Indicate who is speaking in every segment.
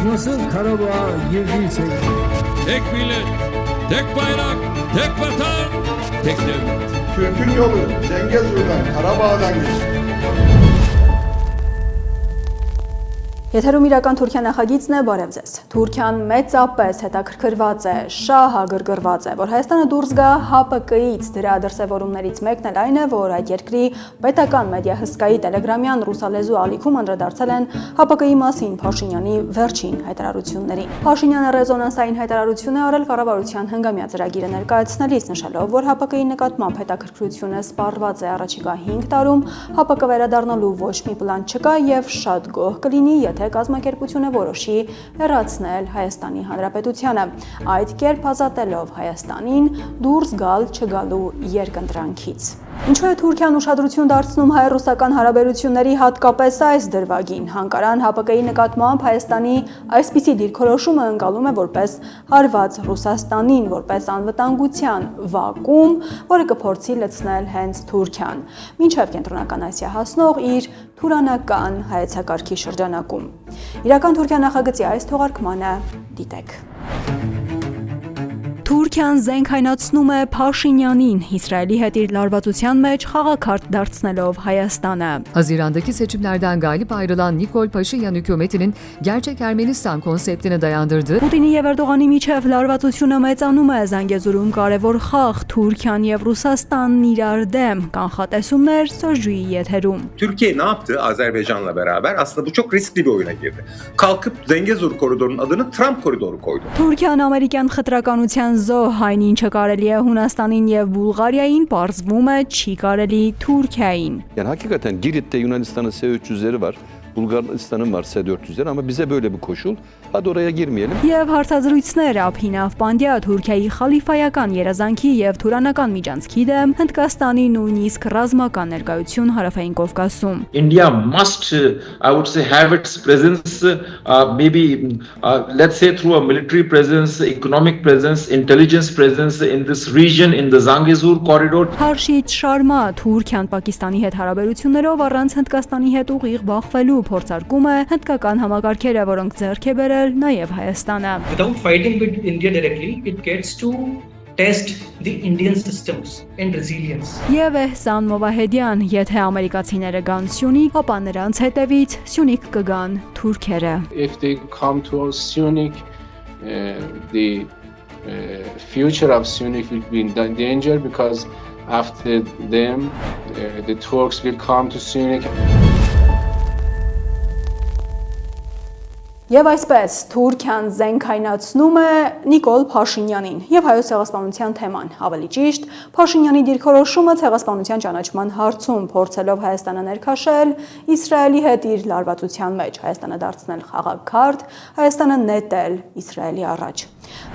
Speaker 1: nasıl Karabağ'a girdiysek
Speaker 2: Tek millet, tek bayrak, tek vatan, tek devlet.
Speaker 3: Türk'ün yolu Zengezur'dan, Karabağ'dan geçti.
Speaker 4: Եթերում իրական Թուրքիա նախագիծն է, բարև ձեզ։ Թուրքիան մեծապես հետաքրքրված է, շահագրգռված է, որ Հայաստանը դուրս գա ՀԱՊԿ-ից։ Դրա դրսևորումներից մեկն էլ այն է, որ այդ երկրի պետական մեդիա հսկայի տելեգրամյան ռուսալեզու ալիքում անդրադարձել են ՀԱՊԿ-ի մասին Փաշինյանի վերջին հայտարարություններին։ Փաշինյանը ռեզոնանսային հայտարարություն է արել կառավարության հնգամյա ծրագիրը ներկայացնելիս, նշելով, որ ՀԱՊԿ-ի նկատմամբ հետաքրքրությունը սպառված է առաջիկա 5 տարում, ՀԱՊԿ վերադառնալու ոչ մի պլան չկա եւ շատ գոհ կլինի, եթե կազմակերպությունը որոշի հեռացնել Հայաստանի Հանրապետությանը, այդ կերպ ազատելով Հայաստանին դուրս գալ չգալու երկընտրանքից։ Ինչու է Թուրքիան ուշադրություն դարձնում հայ-ռուսական հարաբերությունների հատկապես այս դրվագին։ Հանկարան ՀԱՊԿ-ի նկատմամբ Հայաստանի այսպիսի դիրքորոշումը ընկալում է որպես հարված Ռուսաստանին, որպես անվտանգության վակուում, որը կփորձի լցնել հենց Թուրքիան, մինչև Կենտրոնական Ասիա հասնող իր թուրանական հայեցակարգի շրջանակում։ Իրական Թուրքիա նախագծի այս թողարկմանը դիտեք։ Թուրքիան զենքայնացնում է Փաշինյանին, Իսրայելի հետ իր լարվածության մեջ խաղաքարտ դարձնելով Հայաստանը.
Speaker 5: Haziran'daki seçimlerden galip ayrılan Nikol Paşinyan hükümetinin gerçek Ermenistan konseptini dayandırdı.
Speaker 4: Պուտինի եւ Էրդողանի միջև լարվածությունը մեծանում է Զանգեզուրում կարևոր խաղ Թուրքիան եւ Ռուսաստանն իրար դեմ կանխատեսումներ Սոժուի եթերում.
Speaker 6: Türkiye ne yaptı Azerbaycan'la beraber? Aslında bu çok riskli bir oyuna girdi. Kalkıp Zengezur koridorunun adını Trump koridoru koydu.
Speaker 4: Թուրքիան ամերիկյան խտրականության զոհ, այն ինչը կարելի է Հունաստանին եւ Բուլղարիային, պարզվում է չի կարելի Թուրքիային.
Speaker 7: Yani hakikaten Girit'te Yunanistan'ın S-300'leri var. Bulgaristan'ın var S-400'leri ama bize böyle bir koşul. Hadi oraya girmeyelim.
Speaker 4: Եվ հարցազրույցներ Աբհինավ Պանդյա Թուրքիայի խալիֆայական երազանքի եւ թուրանական միջանցքի դեմ Հնդկաստանի նույնիսկ ռազմական ներկայություն Հարավային Կովկասում.
Speaker 8: India must, I would say, have its presence, maybe, let's say, through a military presence, economic presence, intelligence presence in this region, in the Zangezur corridor.
Speaker 4: Հարշիտ Շարմա Թուրքիան Պակիստանի հետ հարաբերություններով առանց Հնդկաստանի հետ ուղիղ բախվելու փորձարկում է հնդկական համակարգերը, որոնք ձեռք է բերել նաև Հայաստանը.
Speaker 9: Without fighting with India directly, it gets to test the Indian systems and resilience.
Speaker 4: Եվ Էհսան Մովահեդյան, եթե ամերիկացիները գան Սյունիք, ապա նրանց հետևից Սյունիք կգան թուրքերը.
Speaker 10: If they come to Syunik, the future of Syunik will be in danger because after them, the Turks will come to Syunik.
Speaker 4: Եվ այսպես Թուրքիան զենքայնացնում է Նիկոլ Փաշինյանին եւ հայոց ցեղասպանության թեման, ավելի ճիշտ Փաշինյանի դիրքորոշումը ցեղասպանության ճանաչման հարցում, փորձելով Հայաստանը ներքաշել Իսրայելի հետ իր լարվածության մեջ, Հայաստանը դարձնել խաղաքարտ, Հայաստանը նետել Իսրայելի առաջ։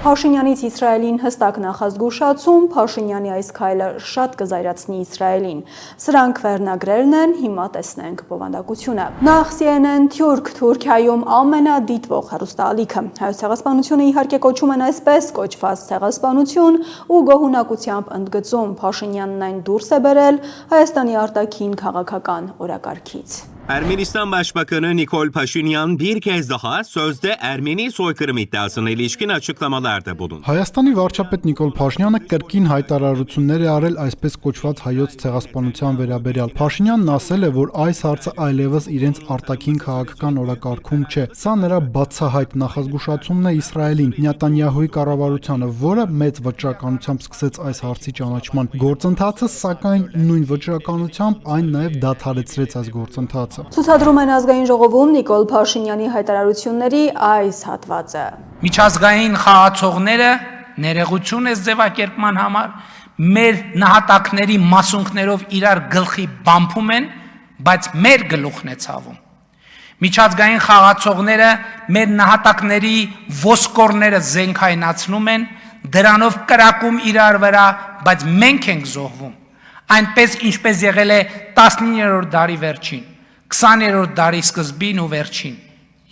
Speaker 4: Փաշինյանից Իսրայելին հստակ նախազգուշացում, Փաշինյանի այս քայլը շատ կզայրացնի Իսրայելին։ Սրանք վերնագրերն են, հիմա տեսնենք բովանդակությունը։ Նախ CNN Թուրք Թուրքիայում ամենադիտվող հեռուստաալիքը։ Հայոց ցեղասպանությունը իհարկե կոչում են այսպես կոչված ցեղասպանություն ու գոհունակությամբ ընդգծում Փաշինյանն այն դուրս է բերել Հայաստանի արտաքին քաղաքական օրակարգից.
Speaker 11: Ermenistan Başbakanı Nikol Paşinyan bir kez daha sözde Ermeni soykırım iddiasına ilişkin açıklamalarda bulundu.
Speaker 12: Հայաստանի վարչապետ Նիկոլ Փաշինյանը կրկին հայտարարություններ է արել այսպես կոչված հայոց ցեղասպանության վերաբերյալ։ Փաշինյանն ասել է, որ այս հարցը այլևս իրենց արտաքին քաղաքական օրակարգում չէ։ Սա նրա բացահայտ նախազգուշացումն է Իսրայելին, Նետանյահուի կառավարությանը, որը մեծ վճռականությամբ սկսեց այս հարցի ճանաչման գործընթացը, սակայն նույն վճռականությամբ այն նաև դադարեցրեց այս գործընթացը։
Speaker 4: Ցուցադրում են ազգային ժողովում Նիկոլ Փաշինյանի հայտարարությունների այս հատվածը։
Speaker 13: Միջազգային խաղացողները ներողություն է ձևակերպման համար մեր նահատակների մասունքներով իրար գլխի բամփում են, բայց մեր գլուխն է ցավում։ Միջազգային խաղացողները մեր նահատակների ոսկորները զենքայնացնում են, դրանով կրակում իրար վրա, բայց մենք ենք զոհվում։ Այնպես ինչպես եղել է 19-րդ դարի վերջին, 20-րդ դարի սկզբին ու վերջին,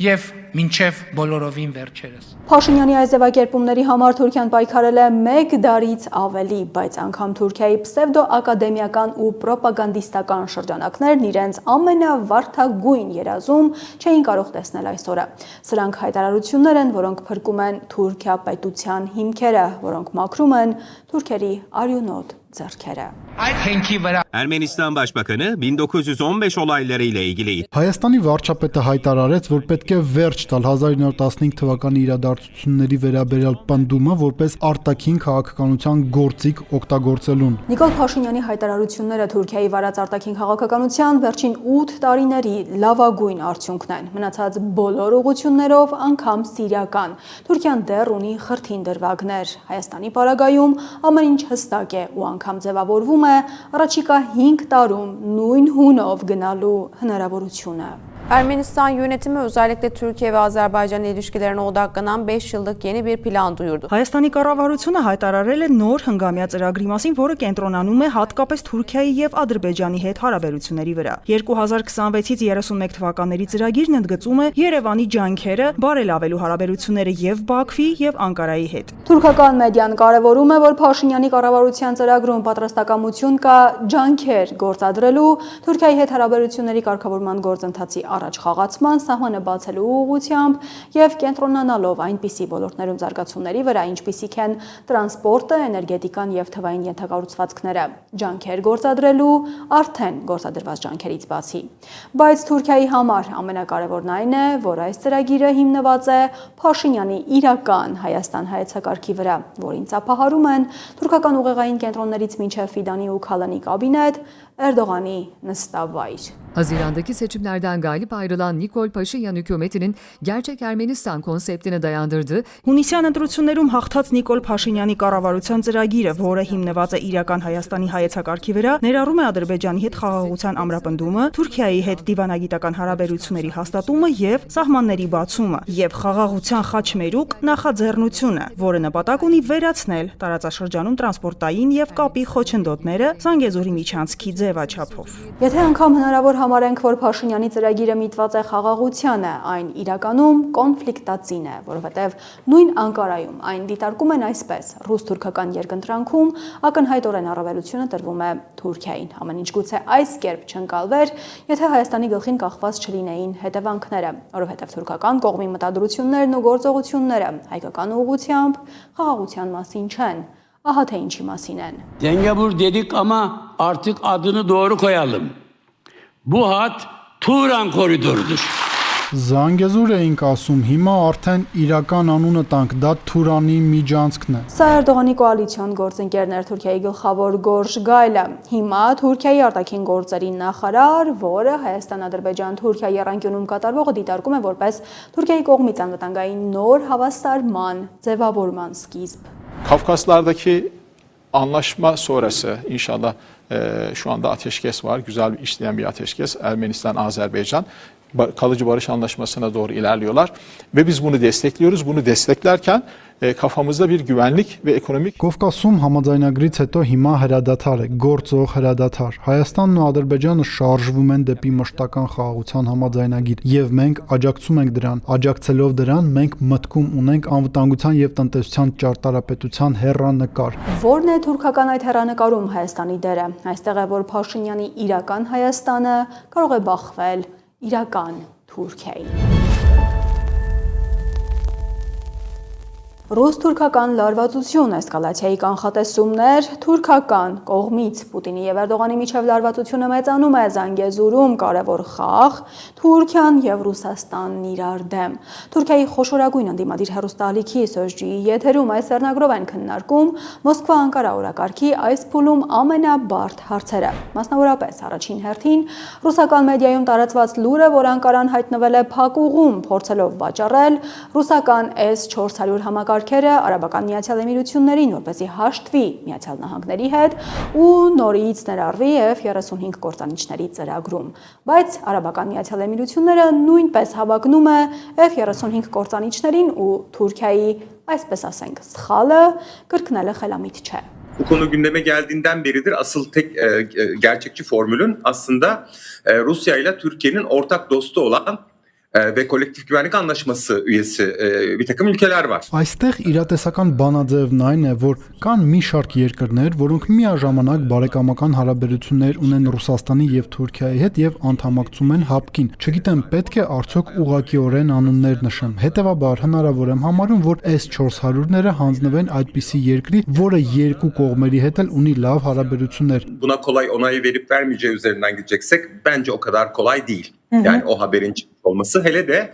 Speaker 13: եւ մինչեւ բոլորովին վերջերս։
Speaker 4: Փաշինյանի այս ձևակերպումների համար Թուրքիան պայքարել է 1 դարից ավելի, բայց անգամ Թուրքիայի պսևդո-ակադեմիական ու պրոպագանդիստական շրջանակներն իրենց ամենավարդագույն երազում չէին կարող տեսնել այս օրը։ Սրանք հայտարարություններ են, որոնք փրկում են Թուրքիա պետության հիմքերը, որոնք մաքրում են թուրքերի արյունոտ ձեռքերը։
Speaker 13: Այդ հենքի վրա
Speaker 11: Ermenistan Başbakanı 1915 olayları ile ilgili
Speaker 12: Հայաստանի վարչապետը հայտարարեց, որ պետք է վերջ տալ 1915 թվականի իրադարձությունների վերաբերյալ պնդումը որպես արտաքին քաղաքականության գործիք օգտագործելուն։
Speaker 4: Նիկոլ Փաշինյանի հայտարարությունները Թուրքիայի վարած արտաքին քաղաքականության վերջին 8 տարիների լավագույն արդյունքն են։ Մնացած բոլոր ուղղություններով, անգամ սիրիական, Թուրքիան դեռ ունի խրթին դրվագներ։ Հայաստանի պարագայում ամեն ինչ հստակ է ու անգամ ձևավորվում է առաջիկա 5 տարում նույն հունով գնալու հնարավորությունը։
Speaker 14: Ermenistan yönetimi özellikle Türkiye ve Azerbaycan ilişkilerine odaklanan 5 yıllık yeni bir plan duyurdu.
Speaker 15: Հայաստանի կառավարությունը հայտարարել է նոր հնգամյա ծրագրի մասին, որը կենտրոնանում է հատկապես Թուրքիայի եւ Ադրբեջանի հետ հարաբերությունների վրա։ 2026-ից 31 թվականների ծրագիրն ընդգծում է Երևանի ջանքերը բարելավելու հարաբերությունները եւ Բաքվի եւ Անկարայի հետ։
Speaker 4: Թուրքական մեդիան կարևորում է, որ Փաշինյանի կառավարության ծրագրում պատրաստակամություն կա ջանքեր գործադրելու Թուրքիայի հետ հարաբերությունների կարգավորման գործընթացի առաջ խաղացման, սահմանը բացելու ուղղությամբ եւ կենտրոնանալով այնպիսի ոլորտներում զարգացումների վրա, ինչպիսիք են տրանսպորտը, էներգետիկան եւ թվային ենթակառուցվածքները, ջանքեր գործադրելու արդեն գործադրված ջանքերից բացի։ Բայց Թուրքիայի համար ամենակարևորն այն է, որ այս ծրագիրը հիմնված է Փաշինյանի իրական Հայաստան հայեցակարգի վրա, որին ծափահարում են թուրքական ուղեղային կենտրոններից մինչև Ֆիդանի ու Քալանի կաբինետ, Erdoğan'ı nıstavayır.
Speaker 5: Haziran'daki seçimlerden galip ayrılan Nikol Paşinyan hükümetinin gerçek Ermenistan konseptine dayandırdığı
Speaker 15: Հունիսյան ընտրություններում հաղթած Նիկոլ Փաշինյանի կառավարության ծրագիրը, որը հիմնված է իրական Հայաստանի հայեցակարգի վրա, ներառում է Ադրբեջանի հետ խաղաղության ամրապնդումը, Թուրքիայի հետ դիվանագիտական հարաբերությունների հաստատումը եւ սահմանների բացումը, եւ խաղաղության խաչմերուկ նախաձեռնությունը, որը նպատակ ունի վերացնել տարածաշրջանում տրանսպորտային եւ կապի խոչընդոտները Զանգեզուրի միջանցքի ձևաչափով։
Speaker 4: Եթե անգամ հնարավոր համարենք, որ Փաշինյանի ծրագիրը միտված է խաղաղությանը, այն իրականում կոնֆլիկտածին է, որովհետև նույն Անկարայում այն դիտարկում են այսպես. ռուս-թուրքական երկընտրանքում ակնհայտորեն առավելությունը տրվում է Թուրքիային։ Ամեն ինչ գուցե այս կերպ չընկալվեր, եթե Հայաստանի գլխին կախված չլինեին հետևանքները, որովհետև թուրքական կողմի մտադրություններն ու գործողությունները հայկական ուղղությամբ խաղաղության մասին չեն։ Ահա թե ինչի մասին են։
Speaker 16: Zengezur dedik ama artık adını doğru koyalım. Bu hat Turan koridorudur.
Speaker 12: Զանգեզուր էինք ասում, հիմա արդեն իրական անունը տանք, դա Թուրանի միջանցքն է։
Speaker 4: Սա Էրդողանի կոալիցիոն գործընկերն էր Թուրքիայի գլխավոր Գորժ Գայլը։ Հիմա Թուրքիայի արտաքին գործերի նախարար, որը Հայաստան-Ադրբեջան-Թուրքիա եռանկյունում կատարվողը դիտարկում է որպես Թուրքիայի կողմից անվտանգային նոր հավասարման ձևավորման սկիզբ։
Speaker 17: Kafkaslardaki anlaşma sonrası inşallah şu anda ateşkes var. Güzel işleyen bir ateşkes. Ermenistan-Azerbaycan kalıcı barış anlaşmasına doğru ilerliyorlar. Ve biz bunu destekliyoruz. Bunu desteklerken kafamızda bir güvenlik ve ekonomik...
Speaker 12: Կովկասում համաձայնագրից հետո հիմա հրադադար է, գործող հրադադար։ Հայաստանն ու Ադրբեջանը շարժվում են դեպի մշտական խաղաղության համաձայնագիր, եւ մենք աջակցում ենք դրան։ Աջակցելով դրան մենք մտքում ունենք անվտանգության եւ տնտեսության ճարտարապետության հեռանկար։
Speaker 4: Որն է թուրքական այդ հեռանկարում Հայաստանի դերը։ Այստեղ է, որ Փաշինյանի իրական Հայաստանը կարող է բախվել իրական Թուրքիայի։ Ռուս-թուրքական լարվածություն, էսկալացիայի կանխատեսումներ, թուրքական կողմից Պուտինի եւ Էրդողանի միջև լարվածությունը մեծանում է Զանգեզուրում կարևոր խաղ, Թուրքիան եւ Ռուսաստանն իրար դեմ։ Թուրքիայի խոշորագույն ընդդիմադիր հեռուստաալիքի SOSG-ի եթերում այս վերնագրով են քննարկում Մոսկվա-Անկարա օրակարգի այս փուլում ամենաբարդ հարցերը։ Մասնավորապես առաջին հերթին ռուսական մեդիայում տարածված լուրը, որ Անկարան հայտնվել է փակուղում, փորձելով վաճառել ռուսական S-400 համակարգերը Արաբական Միացյալ Էմիրություններին, որպեսզի հաշտվի Միացյալ Նահանգների հետ ու նորից ներառվի F-35 կործանիչների ծրագրում։ Բայց Արաբական Միացյալ Էմիրությունները նույնպես հավակնում է F-35 կործանիչներին ու Թուրքիայի, այսպես ասենք, սխալը կրկնելը խելամիտ չէ։
Speaker 6: Bu konu gündeme geldiğinden beridir asıl tek gerçekçi formülün aslında Rusya ile Türkiye'nin ortak dostu olan ve kolektif güvenlik anlaşması üyesi bir takım ülkeler var.
Speaker 12: Այստեղ իրատեսական բանաձևն այն է, որ կան մի շարք երկրներ, որոնք միաժամանակ բարեկամական հարաբերություններ ունեն Ռուսաստանի եւ Թուրքիայի հետ եւ անդամակցում են ՀԱՊԿ-ին։ Չգիտեմ, պետք է արդյոք ուղղակիորեն անուններ նշեմ։ Հետևաբար հնարավոր եմ համարում, որ S-400-ները հանձնվեն այդպիսի երկրի, որը երկու կողմերի հետ էլ ունի լավ հարաբերություններ։
Speaker 6: Buna kolay onayı verip vermeyeceği üzerinden gideceksek bence o kadar kolay değil. Yani o haberin çıkmış olması hele de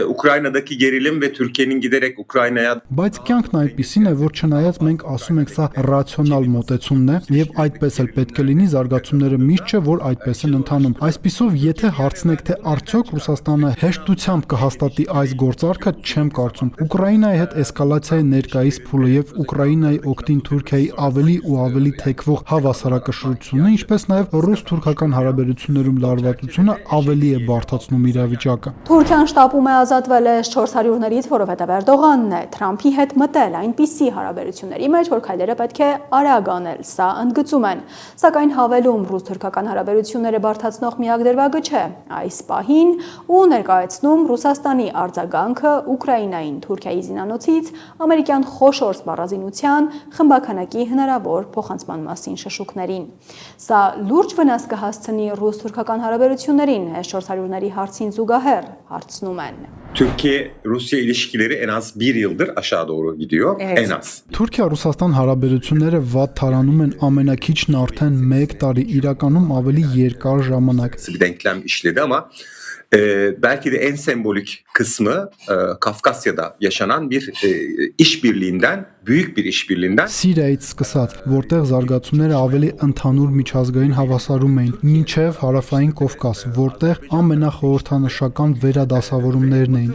Speaker 6: Ukrayna'daki gerilim ve Türkiye'nin giderek Ukrayna'ya
Speaker 12: Բայց կյանքն այդպիսին է, որ չնայած մենք ասում ենք սա ռացիոնալ մոտեցումն է եւ այդպես էլ պետք է լինի, զարգացումները միշտ չէ, որ այդպես են ընթանում։ Այսպիսով, եթե հարցնեք, թե արդյոք Ռուսաստանը հեշտությամբ կհաստատի այս գործարքը, չեմ կարծում։ Ուկրաինայի հետ էսկալացիայի ներկայիս փուլը եւ Ուկրաինայի օգտին Թուրքիայի ավելի ու ավելի թեքվող հավասարակշռությունը, ինչպես նաեւ ռուս-թուրքական հարաբերություններում լարվածությունը ավելի է բարդացնում իրավիճակը։
Speaker 4: Թուրքիան շտապում է ազատվել S-400-ներից, որովհետև Էրդողանն է Թրամփի հետ մտել այնպիսի հարաբերությունների մեջ, որ քայլերը պետք է արագ անել, սա ընդգծում են։ Սակայն հավելում ռուս-թուրքական հարաբերությունները բարդացնող միակ դրվագը չէ այս պահին ու ներկայացնում Ռուսաստանի արձագանքը Ուկրաինային Թուրքիայի զինանոցից ամերիկյան խոշոր սպառազինության խմբականակի հնարավոր փոխանցման մասին շշուկներին։ Սա լուրջ վնաս կհասցնի ռուս-թուրքական հարաբերություններին S-400-ների հարցին զուգահեռ հարցնում են։
Speaker 6: Türkiye-Rusya ilişkileri en az bir yıldır aşağı doğru gidiyor.
Speaker 4: Evet.
Speaker 6: En az.
Speaker 12: Թուրքիա-Ռուսաստան հարաբերությունները վատ թարանում են ամենակիչն արդեն 1 տարի, իրականում ավելի երկար ժամանակ։
Speaker 6: Bir denklem işledi ama belki de en sembolik kısmı Kafkasya'da yaşanan bir işbirliğinden, büyük bir işbirliğinden.
Speaker 12: Սիրիայից սկսած, որտեղ զարգացումները ավելի ընդհանուր միջազգային հավասարում էին, մինչև հարավային Կովկաս, որտեղ ամենախորհրդանշական վերադասավորումներն էին։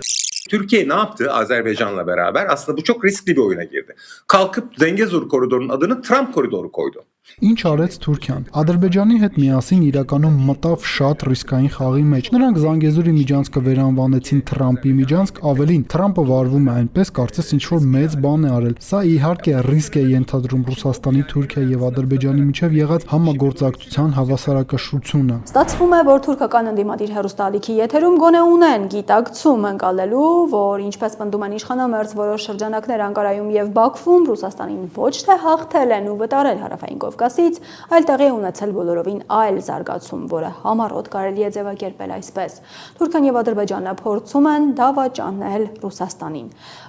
Speaker 6: Türkiye ne yaptı Azerbaycan'la beraber? Aslında bu çok riskli bir oyuna girdi. Kalkıp Zengezur koridorunun adını Trump koridoru koydu.
Speaker 12: Ինչ արեց Թուրքիան։ Ադրբեջանի հետ միասին իրականում մտավ շատ ռիսկային խաղի մեջ։ Նրանք Զանգեզուրի միջանցքը վերանվանեցին Թրամփի միջանցք, ավելին Թրամփը վարվում է այնպես, կարծես ինչ-որ մեծ բան է արել։ Սա իհարկե ռիսկ է ենթադրում Ռուսաստանի, Թուրքիայի եւ Ադրբեջանի միջև եղած համագործակցության հավասարակշռությունը։
Speaker 4: Ստացվում է, որ թուրքական ընդդիմադիր հեռուստաալիքի եթերում գոնե ունեն գիտակցում ընկալելու, որ ինչպես պնդում են իշխանամերձ որոշ շրջանակներ Անկարայում եւ Բաքվում Ռուսաստանին ոչ թե հաղթել են ու վտարել հարավային Կովկասից, այլ տեղի ունեցել բոլորովին այլ զարգացում, որը համառոտ կարելի է ձևակերպել այսպես։ Թուրքիան եւ Ադրբեջանը փորձում են դավաճանել Ռուսաստանին։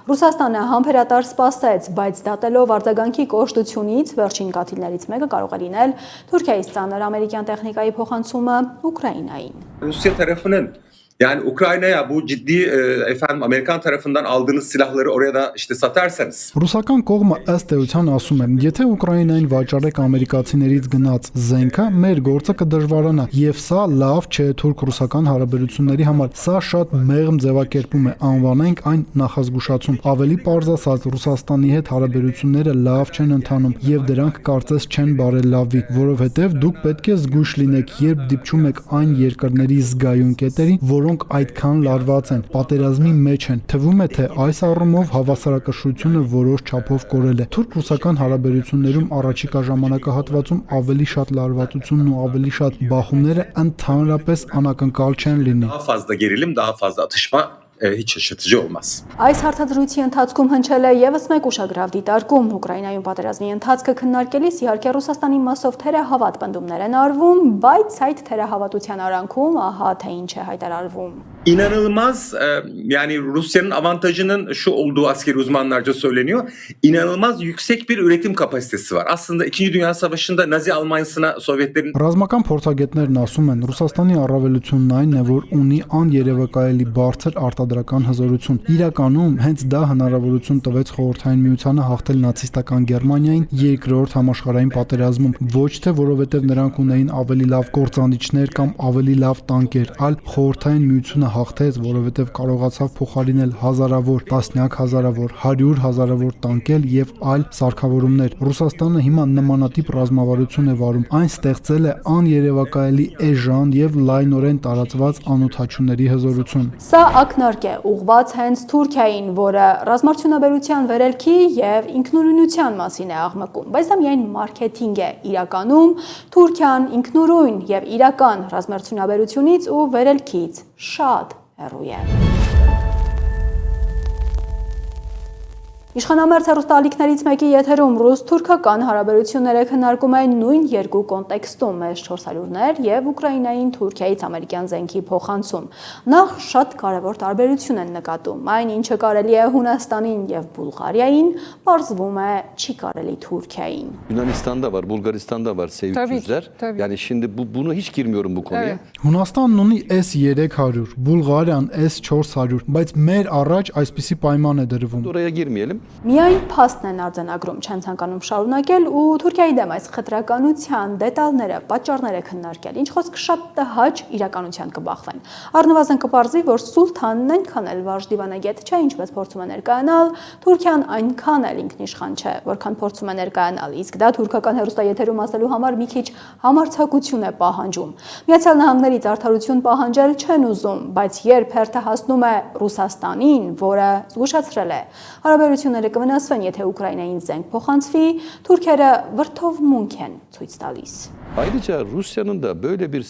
Speaker 4: Ռուսաստանը համբերատար սպասեց, բայց դատելով արձագանքի կոշտությունից վերջին կաթիլներից մեկը կարող է լինել Թուրքիայից ծանր ամերիկյան տեխնիկայի փոխանցումը Ուկրաինային։
Speaker 6: Rusya tarafının yani Ukrayna'ya bu ciddi Amerikan tarafından aldığınız silahları oraya da işte satarsanız.
Speaker 12: Ռուսական կողմը ըստ էության ասում է, եթե Ուկրաինային վաճառեք ամերիկացիներից գնած զենքը, մեր գործը կդժվարանա, եւ սա լավ չէ թուրք-ռուսական հարաբերությունների համար։ Սա շատ մեղմ ձևակերպում է, անվանենք այն նախազգուշացում։ Ավելի պարզ ասած, Ռուսաստանի հետ հարաբերությունները լավ չեն ընթանում եւ դրանք կարծես չեն բարելավի, որովհետեւ դուք պետք է զգույշ լինեք, երբ դիպչում եք այն երկրների զգայուն կետերին, որոնք այդքան լարված են, պատերազմի մեջ են։ Թվում է, թե այս առումով հավասարակշռությունը որոշ չափով կորել է։ Թուրք-ռուսական հարաբերություններում առաջիկա ժամանակահատվածում ավելի շատ լարվածությունն ու ավելի շատ բախումները ընդհանրապես անակնկալ չեն լինի։
Speaker 6: Daha fazla gerilim, daha fazla atışma hiç şaşırtıcı olmaz.
Speaker 4: Այս հարցազրույցի ընթացքում հնչել է եւս մեկ ուշագրավ դիտարկում Ուկրաինայում պատերազմի ընթացքը քննարկելիս իհարկե Ռուսաստանի մասով թերահավատ պնդումներ են արվում, բայց այդ թերահավատության արանքում ահա թե ինչ է հայտարարվում։
Speaker 6: İnanılmaz yani Rusya'nın avantajının şu olduğu askeri uzmanlarca söyleniyor. İnanılmaz yüksek bir üretim kapasitesi var. Aslında 2. Dünya Savaşı'nda Nazi Almanyası'na Sovyetlerin
Speaker 12: Ռազմական փորձագետներն ասում են, Ռուսաստանի առավելությունն այն է, որ ունի աներևակայելի բարձր արտադրական հզորություն։ Իրականում հենց դա հնարավորություն տվեց Խորհրդային Միությանը հաղթել նացիստական Գերմանիային երկրորդ համաշխարհային պատերազմում, ոչ թե որովհետև նրանք ունեին ավելի լավ կործանիչներ կամ ավելի լավ տանկեր, այլ Խորհրդային Միությունը հաղթեց, որովհետև կարողացավ փոխարինել հազարավոր, տասնյակ հազարավոր, 100 հազարավոր տանկեր եւ այլ սարքավորումներ։ Ռուսաստանը հիմա նմանատիպ ռազմավարություն է վարում։ Այն ստեղծել է աներևակայելի էժան եւ լայնորեն տարածված անօթաչուների հզորություն։
Speaker 4: Սա ակնարկ է ուղղված հենց Թուրքիային, որը ռազմարդյունաբերության վերելքի եւ ինքնուրույնության մասին է աղմկում, բայց դա միայն մարքեթինգ է։ Իրականում Թուրքիան ինքնուրույն եւ իրական ռազմարդյունաբերությունից ու վերելքից շատ հեռու է։ Իշխանամերձ հեռուստաալիքներից մեկի եթերում ռուս-թուրքական հարաբերությունները քննարկում են նույն երկու կոնտեքստում՝ S-400-ներ եւ Ուկրաինային Թուրքիայից ամերիկյան զենքի փոխանցում։ Նախ շատ կարևոր տարբերություն են նկատում։ Այն, ինչը կարելի է Հունաստանին եւ Բուլղարիային, պարզվում է չի կարելի Թուրքիային։
Speaker 7: Yunanistan'da var, Bulgaristan'da var S-300'ler. Yani şimdi bunu hiç girmiyorum bu konuya.
Speaker 12: Հունաստանն ունի S-300, Բուլղարիան S-400, բայց մեր առաջ այսպիսի պայման է դրվում։
Speaker 7: Oraya girmeyelim.
Speaker 4: Միայն փաստն են արձանագրում, չեն ցանկանում շարունակել ու Թուրքիայի դեմ այս խտրականության դետալները, պատճառները քննարկել։ Ինչ խոսք շատ տհաճ իրականության կբախվեն։ Առնվազն կպարզվի, որ Սուլթանն այնքան էլ վարժ դիվանագետ չէ, ինչպես փորձում է ներկայանալ, Թուրքիան այնքան էլ ինքնիշխան չէ, որքան փորձում է ներկայանալ, իսկ դա թուրքական հեռուստաեթերում ասելու համար մի քիչ համարձակություն է պահանջում։ Միացյալ Նահանգներից արդարություն պահանջել չեն ուզում, բայց երբ հերթը հասնում է Ռուսաստանին, որը զգուշացրել է, հարաբերությունները կվնասվեն, եթե Ուկրաինային զենք փոխանցվի, թուրքերը վրդովմունք են ցույց տալիս։
Speaker 7: Ayrıca Rusya'nın da böyle bir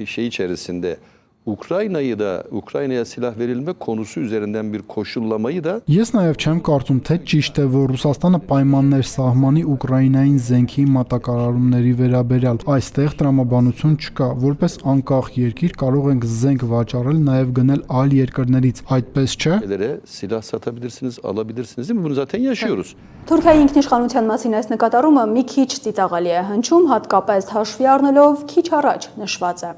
Speaker 7: şey içerisinde Ukrayna'ya silah verilme konusu üzerinden bir koşullamayı da
Speaker 12: Ես նաև չեմ կարծում, թե ճիշտ է, որ Ռուսաստանը պայմաններ սահմանի Ուկրաինային զենքի մատակարարումների վերաբերյալ։ Այստեղ տրամաբանություն չկա, որպես անկախ երկիր կարող ենք զենք վաճառել, նաև գնել այլ երկրներից, այդպես չէ։
Speaker 7: silah satabilirsiniz, alabilirsiniz değil mi? Bunu zaten yaşıyoruz.
Speaker 4: Թուրքիայի ինքնիշխանության մասին այս նկատառումը մի քիչ ծիծաղելի է հնչում, հատկապես հաշվի առնելով քիչ առաջ նշվածը։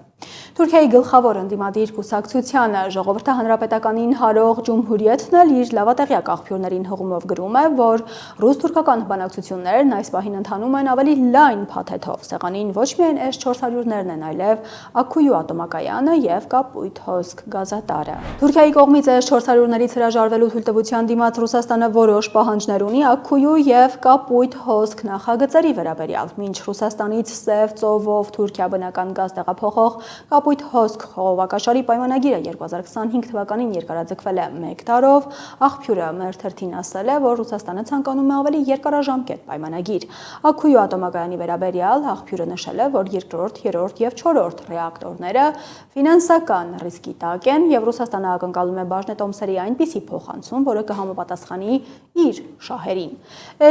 Speaker 4: Թուրքիայի գլխավոր ընդդիմադիր կուսակցությանը ժողովրդի հանրապետականին հարող Ջումհուրիեթն էլ իր լավատեղյակ աղբյուրներին հղումով գրում է, որ ռուս-թուրքական բանակցություններն այս պահին ընթանում են ավելի լայն փաթեթով։ Սեղանին ոչ միայն S-400-ներն են, այլև Աքույու ատոմակայանը եւ Կապույտ հոսք գազատարը։ Թուրքիայի կողմից S-400-ներից հրաժարվելու թույլտվության դիմաց Ռուսաստանը որոշ պահանջներ ունի Աքույու եւ Կապույտ հոսք նախագծերի վերաբերյալ, մինչ Ռուսաստանից Սև ծովով Թուրքիա բնական գազ տեղափոխող Կապույտ հոսք խողովակաշարի պայմանագիրը 2025 թվականին երկարաձգվել է 1 տարով, աղբյուրը մեր թերթին ասել է, որ Ռուսաստանը ցանկանում է ավելի երկարաժամկետ պայմանագիր։ Աքույու ատոմակայանի վերաբերյալ աղբյուրը նշել է, որ երկրորդ, երրորդ եւ չորրորդ ռեակտորները ֆինանսական ռիսկի տակ են եւ Ռուսաստանը ակնկալում է բաժնետոմսերի այնպիսի փոխանցում, որը կհամապատասխանի իր շահերին։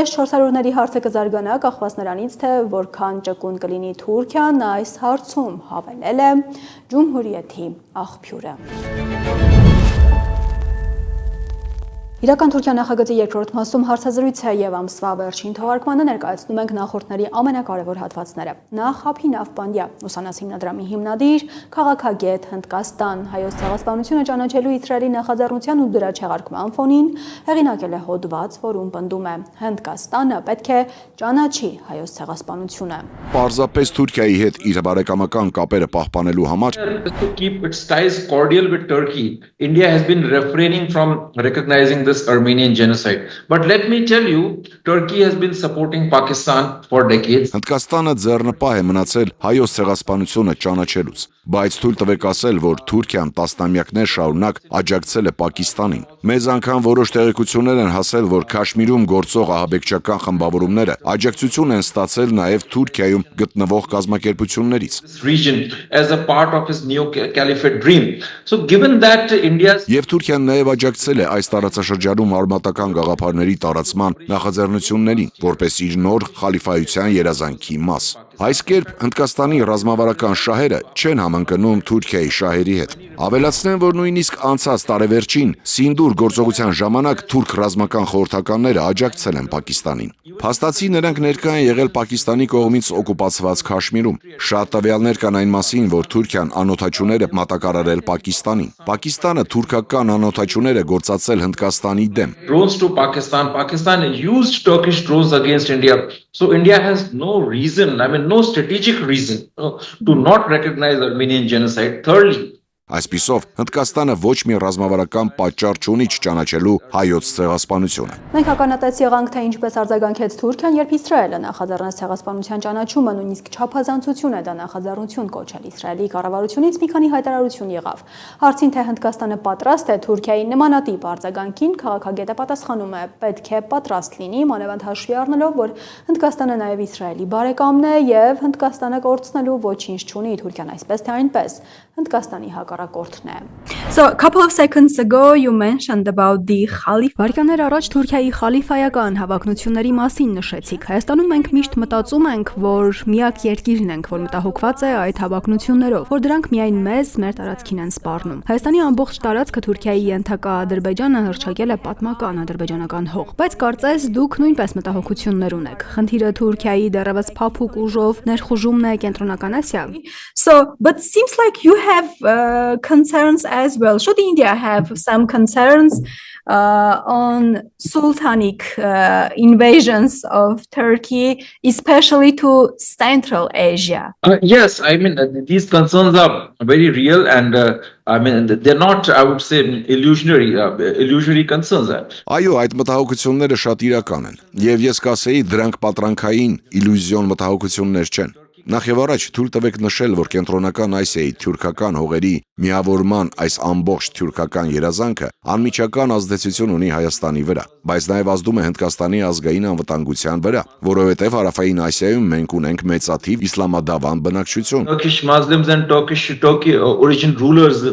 Speaker 4: S-400-ների հարցը կզարգանա կախված նրանից, թե որքան ճկուն կլինի Թուրքիան այս հարցում, հավելել է Ջումհուրիեթի աղբյուրը։ Իրական Թուրքիա նախագծի երկրորդ մասում հարցազրույց է եւ ամսվա վերջին թողարկմանը ներկայացնում ենք նախորդների ամենակարևոր հատվածները։ Նախ Հափի Նավպանդյա, ուսանած հիմնադրամի հիմնադիր, քաղաքագետ, Հնդկաստան, հայոց ցեղասպանությունը ճանաչելու Իսրայելի նախաձեռնության ու դրա չեղարկման ֆոնին հեղինակել է հոդված, որում պնդում է Հնդկաստանը պետք է ճանաչի հայոց ցեղասպանությունը։
Speaker 18: Պարզապես Թուրքիայի հետ իր բարեկամական կապերը պահպանելու համար
Speaker 8: To keep its ties cordial with Turkey, India has been refraining from recognizing this Armenian genocide. But let me tell you, Turkey has been supporting Pakistan for decades.
Speaker 18: Հնդկաստանը ձեռնպահ է մնացել հայոց ցեղասպանությունը ճանաչելուց, բայց թույլ տվեք ասել, որ Թուրքիան տասնամյակներ շարունակ աջակցել է Պակիստանին։ Մեզ անգամ որոշ տեղեկություններ են հասել, որ Քաշմիրում գործող ահաբեկչական խմբավորումները աջակցություն են ստացել նաև Թուրքիայում գտնվող կազմակերպություններից։
Speaker 8: Region as a part of his neo-caliphate dream. So given that India's
Speaker 18: Եվ Թուրքիան նաև աջակցել է այս տարածաշրջանում արմատական գաղափարների տարածման նախաձեռնություններին, որպես իր նոր խալիֆայության երազանքի մաս։ Այս կերպ Հնդկաստանի ռազմավարական շահերը չեն համընկնում Թուրքիայի շահերի հետ։ Ավելացնեմ, որ նույնիսկ անցած տարեվերջին Սինդուր գործողության ժամանակ թուրք ռազմական խորհրդականները աջակցել են Պակիստանին։ Փաստացի նրանք ներկա են եղել Պակիստանի կողմից օկուպացված Քաշմիրում։ Շատ տվյալներ կան այն մասին, որ Թուրքիան անօթաչուներ է մատակարարել Պակիստանին։ Պակիստանը թուրքական անօթաչուներ է գործածել Հնդկաստանի դեմ։
Speaker 8: Drones to Pakistan. Pakistan used Turkish drones against India. So India has no reason, no strategic reason to not recognize Armenian genocide. Thirdly,
Speaker 18: Այսպիսով, Հնդկաստանը ոչ մի ռազմավարական պատճառ չունի չճանաչելու հայոց ցեղասպանությունը։
Speaker 4: Մենք ականատես եղանք, թե ինչպես արձագանքեց Թուրքիան, երբ Իսրայելը նախաձեռնեց ցեղասպանության ճանաչումը, նույնիսկ չափազանցություն է դա նախաձեռնություն կոչել։ Իսրայելի կառավարությունից մի քանի հայտարարություն եղավ։ Հարցին, թե Հնդկաստանը պատրաստ է Թուրքիայի նմանատիպ արձագանքին, քաղաքագետը պատասխանում է, պետք է պատրաստ լինի, մանավանդ հաշվի առնելով, որ Հնդկաստանը նաև Իսրայելի բարեկամն է եւ Հնդկաստանը կորցնելու ոչինչ չունի, Թուրքիան այսպես թե այնպես Հնդկաստանի հակառակորդն է։ So a couple of seconds ago you mentioned about the Khalif. Վարկաներ առաջ Թուրքիայի խալիֆայական հավակնությունների մասին նշեցիք։ Հայաստանում մենք միշտ մտածում ենք, որ միակ երկիրն ենք, որ մտահոգված է այդ հավակնություններով, որ դրանք միայն մեզ, մեր տարածքին են սպառնում։ Հայաստանի ամբողջ տարածքը Թուրքիայի ենթակա Ադրբեջանը հռչակել է պատմական ադրբեջանական հող, բայց կարծես դուք նույնպես մտահոգություններ ունեք։ Խնդիրը Թուրքիայի դեռևս փափուկ ուժով ներխուժումն է Կենտրոնական Ասիա։ So, but seems like you have concerns as well. Should India have some concerns on sultanic invasions of Turkey, especially to Central Asia?
Speaker 8: Yes, I mean, these concerns are very real and I mean, they're not, I would say, illusory concerns.
Speaker 18: Այո, այդ մտահոգությունները շատ իրական են, եւ ես կասեի, դրանք պատրանքային, իլյուզիոն մտահոգություններ չեն։ Նախ եւ առաջ թույլ տվեք նշել, որ Կենտրոնական Ասիայի թուրքական հողերի միավորման այս ամբողջ թուրքական երազանքը անմիջական ազդեցություն ունի Հայաստանի վրա, բայց նաեւ ազդում է Հնդկաստանի ազգային անվտանգության վրա, որովհետեւ Հարավային Ասիայում մենք ունենք մեծաթիվ իսլամադավան բնակչություն։
Speaker 8: Turkish Muslims and Turkey origin rulers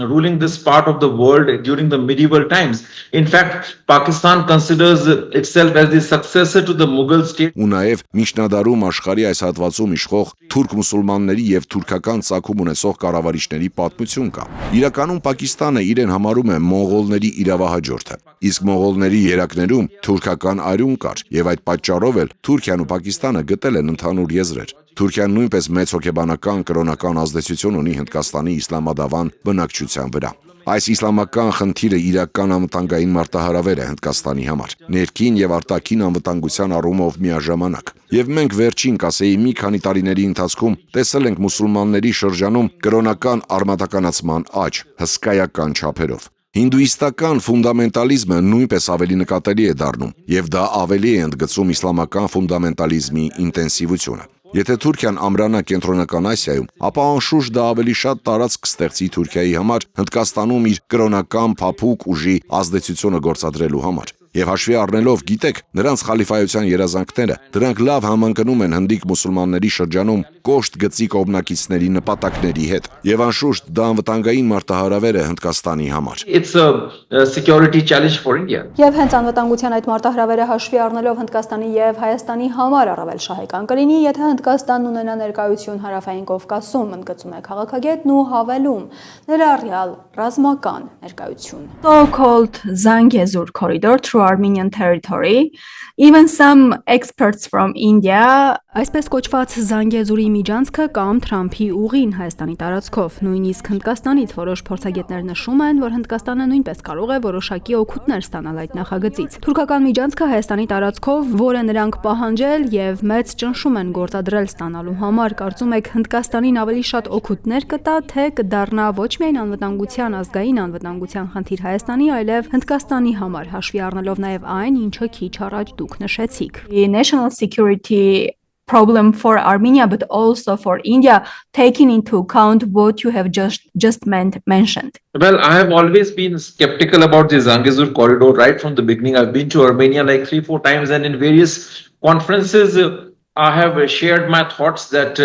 Speaker 8: ruling this part of the world during the medieval times. In fact, Pakistan considers itself as the successor to the Mughal state.
Speaker 18: Ու նաև միջնադարում աշխարհի այս հատվածում իշխող թուրք մուսուլմանների եւ թուրքական ցակում ունեցող կառավարիչների պատմություն կա։ Իրականում Պակիստանը իրեն համարում է մոնղոլների իրավահաջորդը, իսկ մոնղոլների երակներում թուրքական արյուն կար եւ այդ պատճառով էլ Թուրքիան ու Պակիստանը գտել են ընդհանուր եզրեր։ Թուրքիան նույնպես մեծ հոգեբանական կրոնական ազդեցություն ունի Հնդկաստանի իսլամադավան բնակչության վրա։ Այս իսլամական խնդիրը իրական անվտանգային մարտահրավեր է Հնդկաստանի համար, ներքին եւ արտաքին անվտանգության առումով միաժամանակ։ Եվ մենք վերջին կասեի մի քանի տարիների ընթացքում տեսել ենք մուսուլմանների շրջանում կրոնական արմատականացման աճ, հսկայական չափերով։ Հինդուիստական ֆունդամենտալիզմը նույնպես ավելի նկատելի է դառնում, եւ դա ավելի է ընդգծում իսլամական ֆունդամենտալիզմի ինտենսիվությունը։ Եթե Թուրքիան ամրանա Կենտրոնական Ասիայում, ապա անշուշտ դա ավելի շատ տարածք կստեղծի Թուրքիայի համար Հնդկաստանում իր կրոնական փափուկ ուժի ազդեցությունը գործադրելու համար։ Եվ հաշվի առնելով, գիտեք, նրանց խալիֆայության երազանքները, դրանք լավ համընկնում են հնդիկ մուսուլմանների շրջանում կոշտ գծի կողմնակիցների նպատակների հետ։ Եվ անշուշտ դա անվտանգային մարտահրավեր է Հնդկաստանի համար։
Speaker 8: It's a security challenge for India.
Speaker 4: Եվ հենց անվտանգության այդ մարտահրավերը հաշվի առնելով Հնդկաստանի եւ Հայաստանի համար առավել շահեկան կլինի, եթե Հնդկաստանն ունենա ներկայություն Հարավային Կովկասում, ընդգծում է քաղաքագետն ու հավելում, ներառյալ ռազմական ներկայություն։ So-called Zangezur corridor through Armenian territory. Even some experts from India, այսպես կոչված Զանգեզուրի միջանցքը կամ Թրամփի ուղին Հայաստանի տարածքով, նույնիսկ Հնդկաստանից որոշ փորձագետներ նշում են, որ Հնդկաստանը նույնպես կարող է որոշակի օգուտներ ստանալ այդ նախագծից։ Թուրքական միջանցքը Հայաստանի տարածքով, որը նրանք պահանջել եւ մեծ ճնշում են գործադրել ստանալու համար, կարծում եք Հնդկաստանին ավելի շատ օգուտներ կտա, թե կդառնա ոչ միայն անվտանգության, ազգային անվտանգության խնդիր Հայաստանի, այլև Հնդկաստանի համար, հաշվի առնելով նաեւ այն, ինչը քիչ առաջ դուք նշեցիք։ National security problem for Armenia, but also for India, taking into account what you have just mentioned?
Speaker 8: Well, I have always been skeptical about the Zangezur corridor right from the beginning. I've been to Armenia like 3-4 times, and in various conferences, I have shared my thoughts that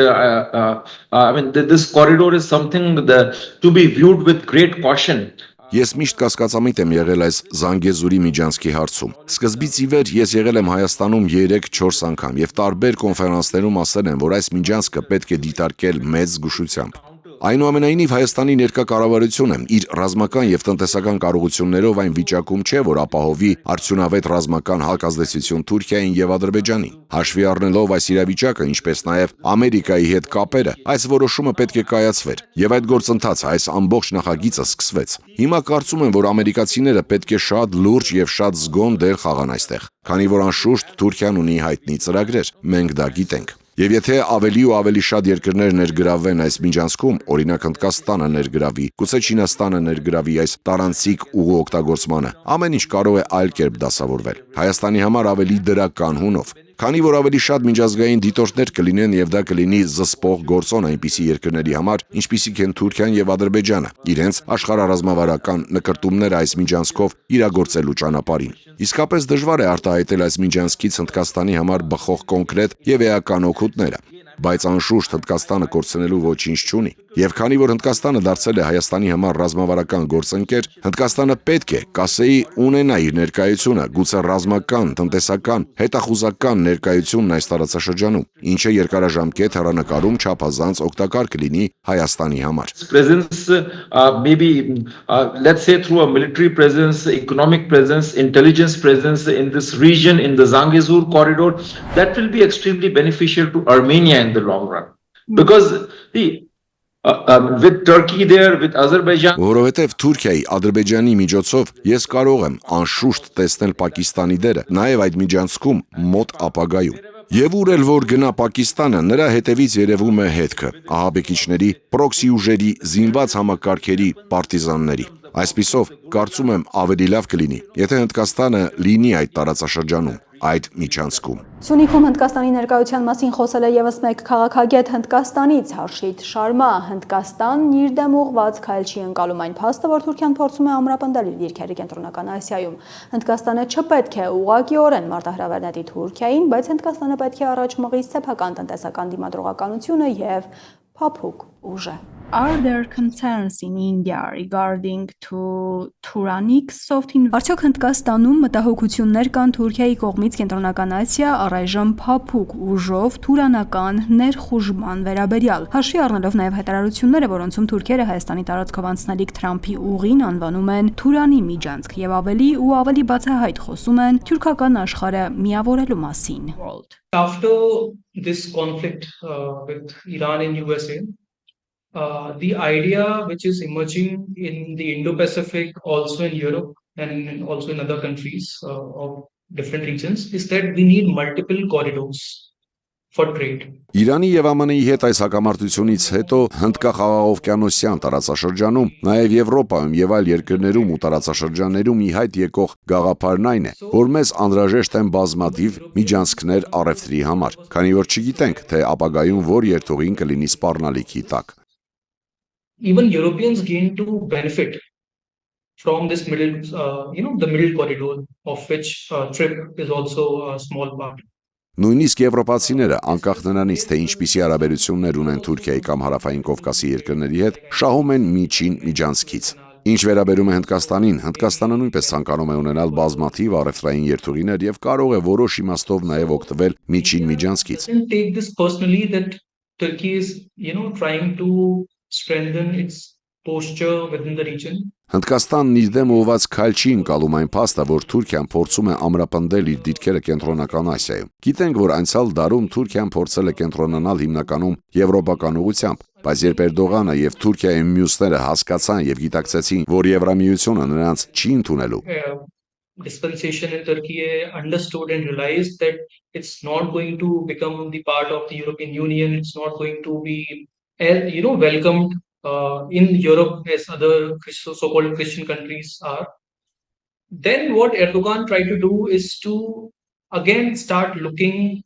Speaker 8: I mean this corridor is something to be viewed with great caution.
Speaker 18: Ես միշտ կասկածամիտ եմ եղել այս Զանգեզուրի միջանցքի հարցում։ Սկզբից ի վեր ես եղել եմ Հայաստանում 3-4 անգամ եւ տարբեր կոնֆերանսներում ասել եմ, որ այս միջանցքը պետք է դիտարկել մեծ զգուշությամբ։ Այնուամենայնիվ Հայաստանի ներկա կառավարությունը իր ռազմական եւ տնտեսական կարողություններով այն վիճակում չէ, որ ապահովի արդյունավետ ռազմական հակազդեցություն Թուրքիային եւ Ադրբեջանին։ Հաշվի առնելով այս իրավիճակը, ինչպես նաեւ Ամերիկայի հետ կապերը, այս որոշումը պետք է կայացվեր եւ այդ գործընթացը, այս ամբողջ նախագիծը սկսվեց։ Հիմա կարծում եմ, որ ամերիկացիները պետք է շատ լուրջ եւ շատ զգոն դեր խաղան այստեղ, քանի որ անշուշտ Թուրքիան ունի հայտնի ծրագրեր։ Մենք դա գիտենք։ Եվ եթե ավելի ու ավելի շատ երկրներ ներգրավվեն այս միջանցքում, օրինակ Հնդկաստանը ներգրավի, գուցե Չինաստանը ներգրավի այս տարանցիկ ուղու օգտագործմանը, ամեն ինչ կարող է այլ կերպ դասավորվել։ Հայաստանի համար ավելի դրական հունով, քանի որ ավելի շատ միջազգային դիտորդներ կլինեն եւ դա կլինի զսպող գործոն այնպիսի երկրների համար, ինչպիսիք են Թուրքիան եւ Ադրբեջանը, իրենց աշխարհառազմավարական նկրտումները այս միջանցքով իրագործելու ճանապարհին։ Իսկապես դժվար է արտահայտել այս միջանցքից Հնդկաստանի համար բխող կոնկրետ եւ էական օգուտները, բայց անշուշտ Հնդկաստանը կորցնելու ոչինչ չունի։ Եվ քանի որ Հնդկաստանը դարձել է Հայաստանի համար ռազմավարական գործընկեր, Հնդկաստանը պետք է, կասեի, ունենա իր ներկայությունը, գուցե ռազմական, տնտեսական, հետախուզական ներկայությունն այս տարածաշրջանում, ինչը երկարաժամկետ հեռանկարում չափազանց օգտակար կլինի Հայաստանի համար։
Speaker 8: Presence, maybe let's say through a military presence, economic presence, intelligence presence in this region, in the Zangezur corridor, that will be extremely beneficial to Armenia in the long run. Because with Turkey there, with Azerbaijan.
Speaker 18: Որովհետև Թուրքիայի, Ադրբեջանի միջոցով ես կարող եմ անշուշտ տեսնել Պակիստանի դերը, նաև այդ միջանցքում մոտ ապագայում։ Եվ ուր էլ որ գնա Պակիստանը, նրա հետևից երևում է հետքը ահաբեկիչների, պրոքսի ուժերի, զինված համակարգերի, պարտիզանների։ Այսպիսով, կարծում եմ ավելի լավ կլինի, եթե Հնդկաստանը լինի այդ տարածաշրջանում, այդ միջանցքում։
Speaker 4: Սյունիքում Հնդկաստանի ներկայության մասին խոսել է ևս մեկ քաղաքագետ Հնդկաստանից, Հարշիտ Շարմա։ Հնդկաստանն իր դեմ ուղղված քայլ չի ընկալում այն փաստը, որ Թուրքիան փորձում է ամրապնդել իր դիրքերը Կենտրոնական Ասիայում։ Հնդկաստանը չպետք է ուղղակիորեն մարտահրավեր նետի Թուրքիային, բայց Հնդկաստանը պետք է առաջ մղի սեփական տնտեսական դիմադրողականությունը եւ փափուկ ուժը։
Speaker 15: Are there concerns in India regarding to Turanic soft invasion? Արդյոք Հնդկաստանում մտահոգություններ կան Թուրքիայի կողմից Կենտրոնական Ասիա առայժմ փափուկ ուժով թուրանական ներխուժման վերաբերյալ։ Հաշվի առնելով նաև հայտարարությունները, որոնցում թուրքերը Հայաստանի տարածքով անցնելիք Թրամփի ուղին անվանում են Թուրանի միջանցք եւ ավելի ու ավելի բացահայտ խոսում են թուրքական աշխարհը միավորելու մասին։
Speaker 9: After this conflict with Iran and USA, the idea which is emerging in the Indo-Pacific, also in Europe and also in other countries of different regions, is that we need multiple corridors for trade.
Speaker 18: Իրանի եւ ԱՄՆ-ի հետ այս հակամարտությունից հետո Հնդկախաղաղօվկիանոսյան տարածաշրջանում, նաեւ Եվրոպայում եւ այլ երկրներում ու տարածաշրջաններում ի հայտ եկող գաղափարն այն է, որ մեզ անհրաժեշտ են բազմաթիվ միջանցքներ առևտրի համար, քանի որ չգիտենք, թե ապագայում որ երթուղին կլինի սպառնալիքի տակ։
Speaker 9: Even Europeans gain to benefit from this middle, the middle corridor, of which trip is also a small part.
Speaker 18: Նույնիսկ եվրոպացիները, անկախ նրանից, թե ինչպիսի հարաբերություններ ունեն Թուրքիայի կամ Հարավային Կովկասի երկրների հետ, շահում են միջին միջանցքից։ Ինչ վերաբերում է Հնդկաստանին, Հնդկաստանը նույնպես ցանկանում է ունենալ բազմաթիվ առևտրային երթուղիներ եւ կարող է որոշ իմաստով նաեւ օգտվել միջին միջանցքից։
Speaker 9: Take this personally that Turkey is, trying to strengthen its posture within the region.
Speaker 18: Հնդկաստանն իր դեմ ուղղված քայլ չի ընկալում այն փաստը, որ Թուրքիան փորձում է ամրապնդել իր դիրքերը Կենտրոնական Ասիայում։ Գիտենք, որ անցյալ դարում Թուրքիան փորձել է կենտրոնանալ հիմնականում եվրոպական ուղղությամբ, բայց երբ Էրդողանը եւ Թուրքիայի մյուսները հասկացան եւ գիտակցեցին, որ Եվրամիությունը նրանց չի ընդունելու,
Speaker 9: Dispensation in Turkey understood and realized that it's not going to become the part of the European Union. It's not going to be, welcomed in Europe as other so-called Christian countries are. Then what Erdogan tried to do is to again start looking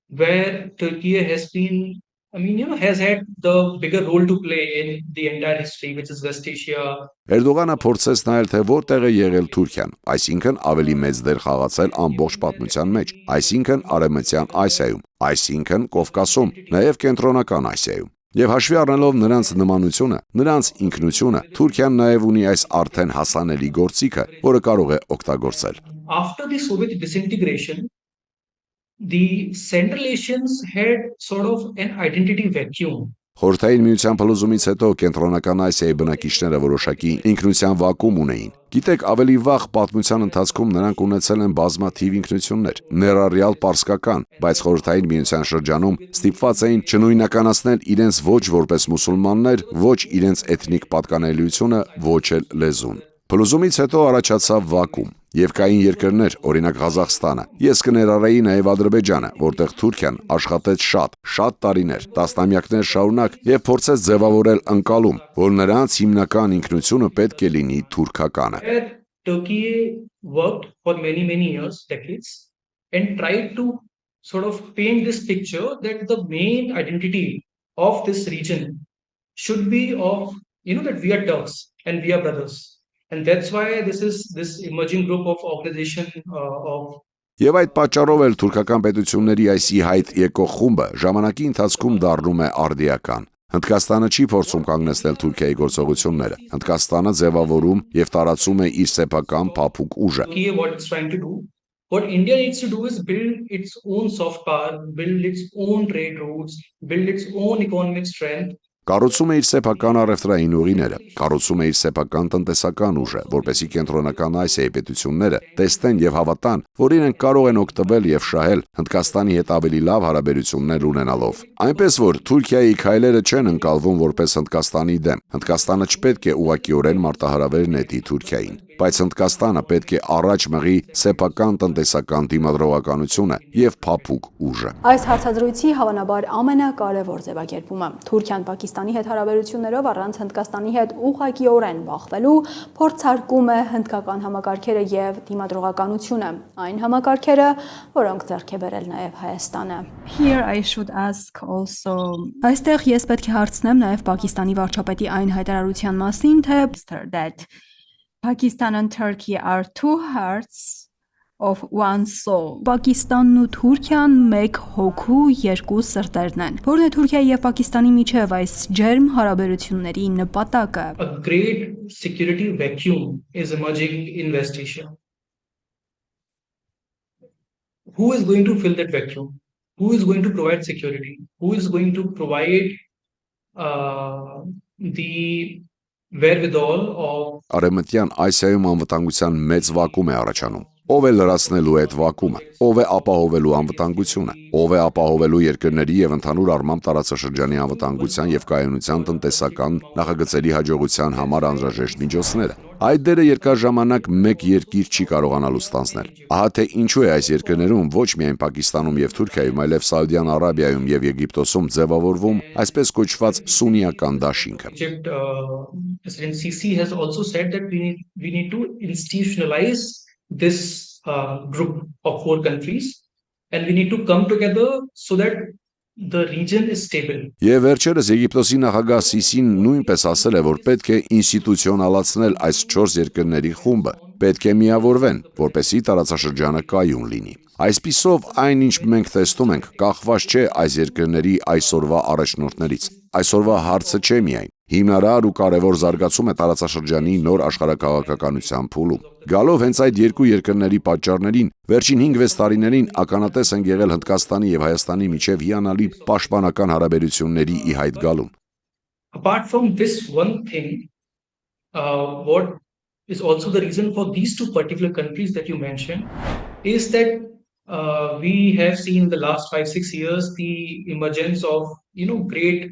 Speaker 9: where Turkey has been, has had the bigger role to play in the entire history, which is West Asia.
Speaker 18: Էրդողանը փորձեց նայել, թե որտեղ է եղել Թուրքիան, այսինքն ավելի մեծ դեր խաղացել ամբողջ պատմության մեջ, այսինքն Արևմտյան Ասիայում, այսինքն Կովկասում, նաև Կենտրոնական Ասիայում։ Եվ հաշվի առնելով նրանց նմանությունը, նրանց ինքնությունը, Թուրքիան նաև ունի այս արդեն հասանելի գործիքը, որը կարող է օգտագործել։
Speaker 9: After the Soviet disintegration, the Central Asians had sort of an identity vacuum.
Speaker 18: Խորհրդային միության փլուզումից հետո Կենտրոնական Ասիայի բնակիչները որոշակի ինքնության վակուում ունեին։ Գիտեք, ավելի վաղ պատմության ընթացքում նրանք ունեցել են բազմաթիվ ինքնություններ, ներառյալ պարսկական, բայց Խորհրդային միության շրջանում ստիպված էին չնույնականացնել իրենց ոչ որպես մուսուլմաններ, ոչ իրենց էթնիկ պատկանելիությունը, ոչ էլ լեզուն։ Փլուզումից հետո առաջացավ վակուում, եւ կային երկրներ, օրինակ Ղազախստանը։ Ես կներառեի նաեւ Ադրբեջանը, որտեղ Թուրքիան աշխատեց շատ տարիներ, տասնամյակներ շարունակ եւ փորձեց ձևավորել ընկալում, որ նրանց հիմնական ինքնությունը պետք է լինի թուրքականը։
Speaker 9: Turkey worked for many years, decades, and tried to sort of paint this picture that the main identity of this region should be of, that we are Turks and we are brothers. And that's why this emerging group of organization of
Speaker 18: Եվ այդ պատճառով էլ թուրքական պետությունների այս ի հայտ եկող խումբը ժամանակի ընթացքում դառնում է արդիական։ Հնդկաստանը չի փորձում կանգնեցնել Թուրքիայի գործողությունները։ Հնդկաստանը ձևավորում եւ տարածում է իր սեփական փափուկ ուժը։
Speaker 9: What it's trying to do, what India needs to do is build its own soft power, build its own trade routes, build its own economic strength.
Speaker 18: Կառուցում է իր սեփական առևտրային ուղիները, կառուցում է իր սեփական տնտեսական ուժը, որպեսզի կենտրոնական Ասիայի պետությունները տեսնեն եւ հավատան, որ իրենք կարող են օգտվել եւ շահել Հնդկաստանի հետ ավելի լավ հարաբերություններ ունենալով։ Այնպես որ Թուրքիայի քայլերը չեն ընկալվում որպես Հնդկաստանի դեմ։ Հնդկաստանը չպետք է ուղղակիորեն մարտահրավեր նետի Թուրքիային, բայց Հնդկաստանը պետք է առաջ մղի սեփական տնտեսական դիմադրողականությունը եւ փափուկ ուժը։
Speaker 4: Այս հարցազրույցի հավանաբար ամենակարևոր ձևակերպումը Թուրքիան Պակիստանի հետ հարաբերություններով առանց Հնդկաստանի հետ ուղղակիորեն բախվելու փորձարկում է հնդկական համակարգերը եւ դիմադրողականությունը, այն համակարգերը, որոնք ձեռք է բերել նաեւ Հայաստանը։
Speaker 15: Here I should ask also.
Speaker 4: Այստեղ ես պետք է հարցնեմ նաեւ Պակիստանի վարչապետի այն հայտարարության մասին, թե
Speaker 15: that Pakistan and Turkey are two hearts of one soul.
Speaker 4: Պակիստանն ու Թուրքիան մեկ հոգու երկու սրտերն են։ Որն է Թուրքիայի եւ Պակիստանի միջև այս ջերմ հարաբերությունների նպատակը։
Speaker 9: A great security vacuum is emerging in West Asia. Who is going to fill that vacuum? Who is going to provide security? Who is going to provide the wherewithal of
Speaker 18: Արևմտյան Ասիայում անվտանգության մեծ վակուում է առաջանում։ Ով է լրացնելու այդ վակումը, ով է ապահովելու անվտանգությունը, ով է ապահովելու երկրների եւ ընդհանուր առմամբ տարածաշրջանի անվտանգության եւ կայունության տնտեսական նախագծերի հաջողության համար անհրաժեշտ միջոցները։ Այդ դերը երկար ժամանակ մեկ երկիր չի կարողանալու ստանձնել։ Ահա թե ինչու է այս երկրներում ոչ միայն Պակիստանում եւ Թուրքիայում, այլև Սաուդյան Արաբիայում եւ Եգիպտոսում ձևավորվում այսպես կոչված սուննիական դաշինքը։
Speaker 9: President Sisi has also said that we need to institutionalize this group of 4 countries and we need to come together so that the region is stable.
Speaker 18: Եվ վերջերս Եգիպտոսի նախագահ Սիսին նույնպես ասել է, որ պետք է ինստիտուցիոնալացնել այս 4 երկրների խումբը, պետք է միավորվեն, որպեսզի տարածաշրջանը կայուն լինի։ Այսպիսով այն ինչ մենք տեսնում ենք, կախված չէ այս երկրների այսօրվա առաջնորդներից։ Այսօրվա հարցը չէ միայն հիմնարար ու կարևոր զարգացում է տարածաշրջանի նոր աշխարհակաղակականության փուլում։ Գալով հենց այդ երկու երկրների պատճառներին, վերջին 5-6 տարիներին ականատես են եղել Հնդկաստանի եւ Հայաստանի միջև հիանալի պաշտպանական հարաբերությունների ի հայտ գալուն։
Speaker 9: Apart from this one thing, what is also the reason for these 2 particular countries that you mentioned is that we have seen in the last 5-6 years the emergence of great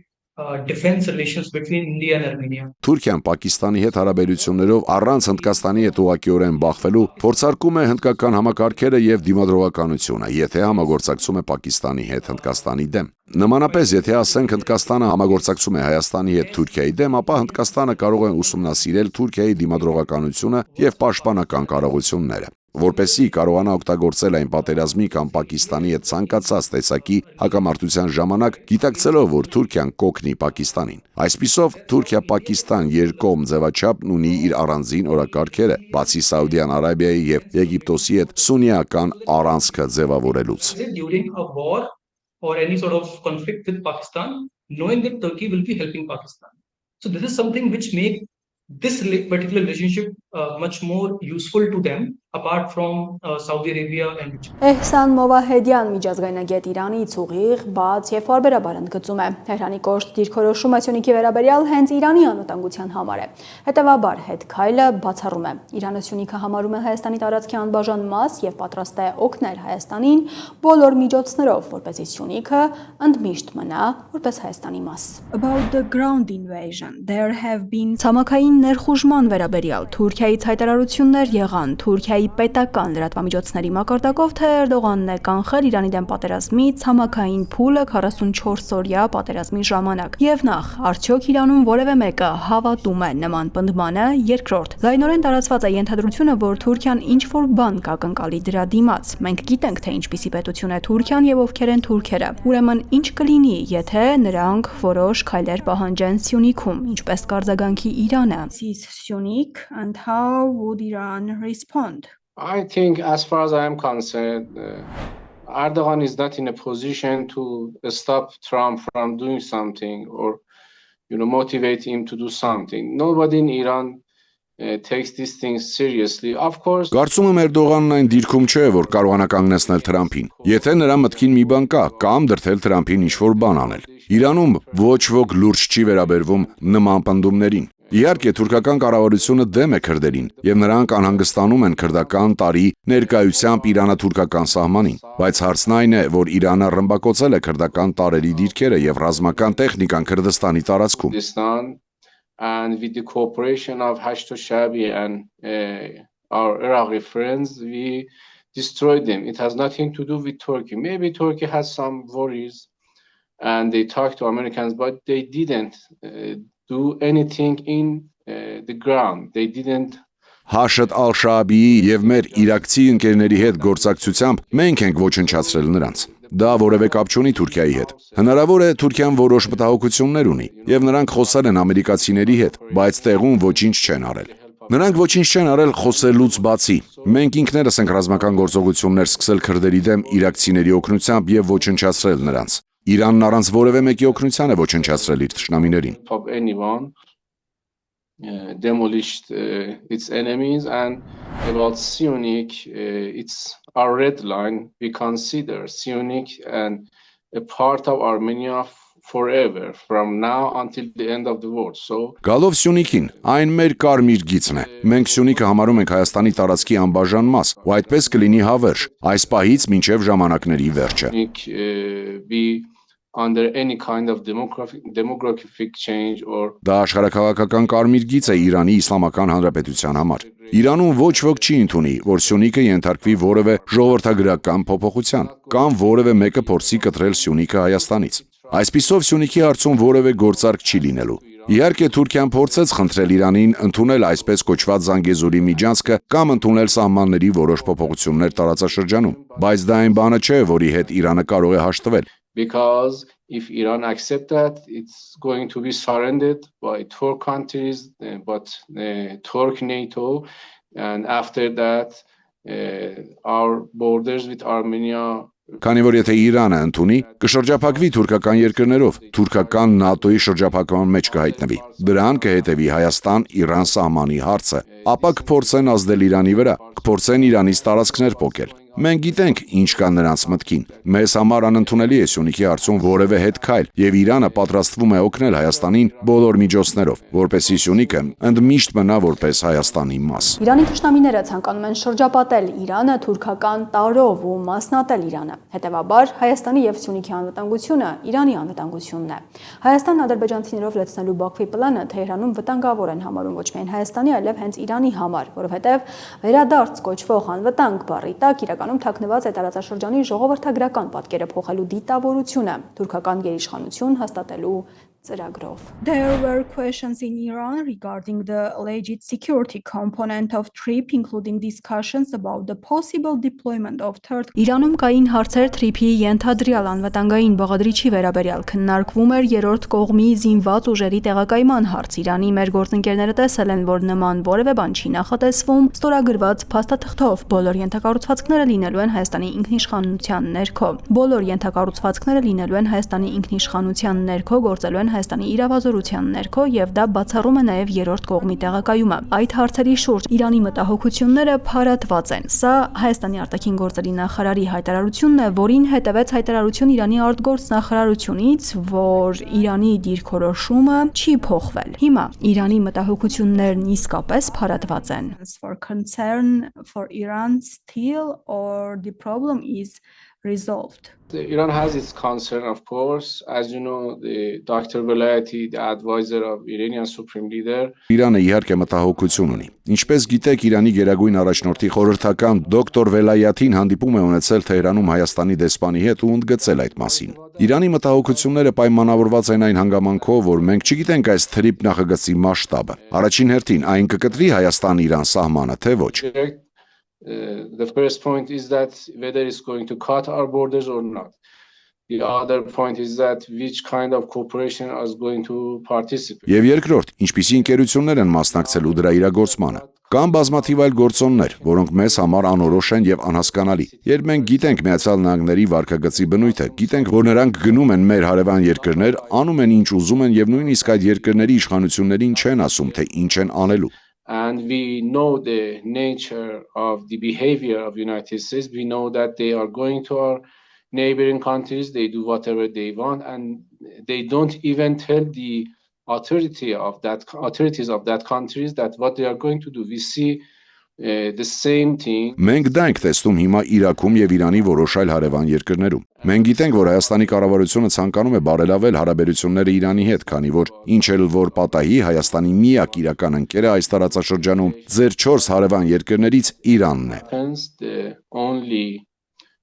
Speaker 9: defense relations between India and Armenia.
Speaker 18: Թուրքիան Պակիստանի հետ հարաբերություններով առանց Հնդկաստանի հետ ուղղակիորեն բախվելու փորձարկում է հնդկական համակարգերը եւ դիմադրողականությունը, եթե համագործակցում է Պակիստանի հետ Հնդկաստանի դեմ։ Նմանապես, եթե ասենք Հնդկաստանը համագործակցում է Հայաստանի հետ Թուրքիայի դեմ, ապա Հնդկաստանը կարող է ուսումնասիրել Թուրքիայի դիմադրողականությունը եւ պաշտպանական կարողությունները, որպեսզի կարողանա օգտագործել այն պատերազմի կամ Պակիստանի հետ ցանկացած տեսակի հակամարտության ժամանակ, գիտակցելով, որ Թուրքիան կօգնի Պակիստանին։ Այսպիսով, Թուրքիա-Պակիստան երկկողմ ձևաչափն ունի իր առանձին օրակարգերը, բացի Սաուդյան Արաբիայի եւ Եգիպտոսի հետ սուննիական առանցքը ձևավորելուց։
Speaker 9: During a war or any sort of conflict with Pakistan, knowing that Turkey will be helping Pakistan. So this is something which makes this particular relationship much more useful to them apart from Saudi Arabia and Egypt.
Speaker 4: Էհսան Մովահեդյան միջազգայնագետ Իրանից ուղիղ, բաց եւ բարբերաբար ընդգծում է Թեհրանի կոշտ դիրքորոշում այսօնիկի վերաբերյալ հենց Իրանի անվտանգության համար է։ Հետևաբար հետ քայլը բացառում է Իրանը Սյունիքը համարում է Հայաստանի տարածքի անբաժան մաս եւ պատրաստ է օգնել Հայաստանին բոլոր միջոցներով, որպեսզի Սյունիքը ընդմիշտ մնա որպես Հայաստանի մաս։
Speaker 15: About the ground invasion, there have been
Speaker 4: Ցամաքային ներխուժման վերաբերյալ Թուրքիայից հայտարարություններ եղան Թուրքիայի պետական լրատվամիջոցների մակարդակով, թե Էրդողանն է կանխել Իրանի դեմ պատերազմի ցամաքային փուլը 44-օրյա պատերազմի ժամանակ։ Եվ նախ, արդյոք Իրանում որևէ մեկը հավատում է նման պնդմանը, երկրորդ, լայնորեն տարածված է ենթադրությունը, որ Թուրքիան ինչ-որ բան կակնկալի դրա դիմաց։ Մենք գիտենք, թե ինչպիսի պետություն է Թուրքիան եւ ովքեր են թուրքերը։ Ուրեմն ինչ կլինի, եթե նրանք որոշ քայլեր պահանջեն Սյունիքում, ինչպես կարձագանքի Իրանը։
Speaker 15: Syunik, and how would Iran respond?
Speaker 10: I think, as far as I am concerned, Erdogan is not in a position to stop Trump from doing something or motivate him to do something. Nobody in Iran takes these things seriously. Of course.
Speaker 18: Կարծում եմ Էրդողանն այն դիրքում չէ, որ կարողանա կանգնեցնել Թրամփին։ Եթե նրա մտքին մի բան կա, կամ դրթել Թրամփին ինչ-որ բան անել։ Իրանում ոչ ոք լուրջ չի վերաբերվում նման պնդումներին։ Իհարկե, թուրքական կառավարությունը դեմ է քրդերին, եւ նրանք անհանգստանում են քրդական տարի ներկայությամբ Իրано-թուրքական սահմանին, բայց հարցն այն է, որ Իրանը ռմբակոծել է քրդական տարերի դիրքերը եւ ռազմական տեխնիկան Քրդստանի տարածքում։
Speaker 10: And with the cooperation of Hashto Shabi and our Iraqi friends, we destroyed them. It has nothing to do with Turkey. Maybe Turkey has some worries and they talked to Americans, but they didn't do anything in the ground. They didn't.
Speaker 18: Հաշդ Ալ-Շաաբիի եւ մեր իրաքցի ընկերների հետ գործակցությամբ մենք ենք ոչնչացրել նրանց։ Դա որևէ կապ չունի Թուրքիայի հետ։ Հնարավոր է Թուրքիան որոշ մտահոգություններ ունի եւ նրանք խոսել են ամերիկացիների հետ, բայց տեղում ոչինչ չեն արել։ Նրանք ոչինչ չեն արել խոսելուց բացի։ Մենք ինքներս ենք ռազմական գործողություններ սկսել քրդերի դեմ իրաքցիների օգնությամբ եւ ոչնչացրել նրանց։ Իրանն առանց որևէ մեկի օգնության է ոչնչացրել իր թշնամիներին։
Speaker 10: Demolished its enemies, and about Sionic, it's our red line. We consider Sionic and a part of Armenia forever, from now until the end of the world. So
Speaker 18: Գալով Սյունիքին, այն մեր կարմիր գիծն է։ Մենք Սյունիքը համարում ենք Հայաստանի տարածքի անբաժան մաս, ու այդպես կլինի հավերժ, այս պահից մինչև ժամանակների վերջը։
Speaker 10: Be under any kind of demographic change or
Speaker 18: Դա աշխարհաքաղաքական կարմիր գիծ է Իրանի Իսլամական Հանրապետության համար։ Իրանում ոչ ոք չի ընդունի, որ Սյունիքը ենթարկվի որևէ ժողովրդագրական փոփոխության, կամ որևէ մեկը փորձի կտրել Սյունիքը Հայաստանից։ Այսպիսով Սյունիքի հարցում որևէ գործարք չի լինելու։ Իհարկե Թուրքիան փորձեց խնդրել Իրանին ընդունել այսպես կոչված Զանգեզուրի միջանցքը կամ ընդունել սահմանների որոշ փոփոխություններ տարածաշրջանում, բայց դա այն բանը չէ, որի հետ Իրանը կարող է հաշտվել։
Speaker 10: Because if Iran accepts that, it's going to be surrendered by four countries, but Turkey, NATO, and after that, our borders with Armenia.
Speaker 18: Քանի որ եթե Իրանը ընդունի, կշրջափակվի թուրքական երկրներով, թուրքական ՆԱՏՕ-ի շրջափակման մեջ կհայտնվի։ Դրան կհետևի Հայաստան-Իրան սահմանի հարցը, ապա կփորձեն ազդել Իրանի վրա, կփորձեն Իրանից տարածքներ պոկել։ Մենք գիտենք ինչ կա նրանց մտքին։ Մեզ համար անընդունելի է Սյունիքի հարցում որևէ հետ քայլ, եւ Իրանը պատրաստվում է օգնել Հայաստանին բոլոր միջոցներով, որպեսզի Սյունիքը ընդմիշտ մնա որպես Հայաստանի մաս։
Speaker 4: Իրանի թշնամիները ցանկանում են շրջապատել Իրանը թուրքական տարրով ու մասնատել Իրանը։ Հետևաբար Հայաստանի եւ Սյունիքի անվտանգությունը Իրանի անվտանգությունն է։ Հայաստանն ադրբեջանցիներով լեցնելու Բաքվի պլանը Թեհրանում վտանգավոր են համարում ոչ միայն Հայաստանի, այլև հենց Իրանի համար, որովհետեւ վերադարձ կոչվող անվտանգ բառի տակ իրականում թաքնված է տարածաշրջանի ժողովրդագրական պատկերը փոխելու դիտավորությունը թուրքական գերիշխանություն հաստատելու ծրագրով։ There were questions in Iran regarding the alleged security component of TRIP, including discussions about the possible deployment of third. Իրանում կային հարցեր TRIP-ի ենթադրյալ անվտանգային բաղադրիչի վերաբերյալ, քննարկվում էր երրորդ կողմի զինված ուժերի տեղակայման հարց։ Իրանի մեր գործընկերները տեսել են, որ նման որևէ բան չի նախատեսվում, ստորագրված փաստաթղթով բոլոր ենթակառուցվածքները լինելու են Հայաստանի ինքնիշխանության ներքո։ Բոլոր ենթակառուցվածքները լինելու են Հայաստանի ինքնիշխանության ներքո, գործելու են Հայաստանի իրավազորության ներքո եւ դա բացառում է նաեւ երրորդ կողմի տեղակայումը։ Այդ հարցերի շուրջ Իրանի մտահոգությունները փարատված են։ Սա Հայաստանի արտաքին գործերի նախարարի հայտարարությունն է, որին հետևեց հայտարարություն Իրանի արտգործնախարարությունից, որ Իրանի դիրքորոշումը չի փոխվել։ Հիմա Իրանի մտահոգություններն իսկապես փարատված են։ For concern for Iran still or the problem is resolved.
Speaker 10: Iran has its concern, of course. As you know, the Dr. Velayati, the advisor of Iranian Supreme Leader.
Speaker 18: Իրանը իհարկե մտահոգություն ունի։ Ինչպես գիտեք, Իրանի գերագույն առաջնորդի խորհրդական դոկտոր Վելայաթին հանդիպում է ունեցել Թեհրանում Հայաստանի դեսպանի հետ ու ընդգծել այդ մասին։ Իրանի մտահոգությունները պայմանավորված են այն հանգամանքով, որ մենք չգիտենք այս թրիփ նախագծի մասշտաբը։ Առաջին հերթին այն կկտրի Հայաստան-Իրան սահմանը, թե ոչ։
Speaker 10: The first point is that whether it's going to cut our borders or not. The other point is that which kind of cooperation is going to participate.
Speaker 18: Եվ երկրորդ, ինչպիսի ընկերություններ են մասնակցելու դրա իրագործմանը։ Կան բազմաթիվ այլ գործոններ, որոնք մեզ համար անորոշ են եւ անհասկանալի։ Երբ մենք գիտենք Միացյալ Նահանգների վարքագծի բնույթը, գիտենք, որ նրանք գնում են մեր հարևան երկրներ, անում են ինչ ուզում են եւ նույնիսկ այդ երկրների իշխանություններին չեն ասում, թե ինչ են անելու։
Speaker 10: And we know the nature of the behavior of United States. We know that they are going to our neighboring countries, they do whatever they want, and they don't even tell the authorities of that countries that what they are going to do. We see the same thing.
Speaker 18: Մենք դա ենք տեսնում հիմա Իրաքում եւ Իրանի որոշ այլ հարևան երկրներում։ Մենք գիտենք, որ Հայաստանի կառավարությունը ցանկանում է բարելավել հարաբերությունները Իրանի հետ, քանի որ ինչ էլ որ պատահի, Հայաստանի միակ իրական ընկերը այս տարածաշրջանում ձեր 4 հարևան երկրներից Իրանն է։
Speaker 10: The only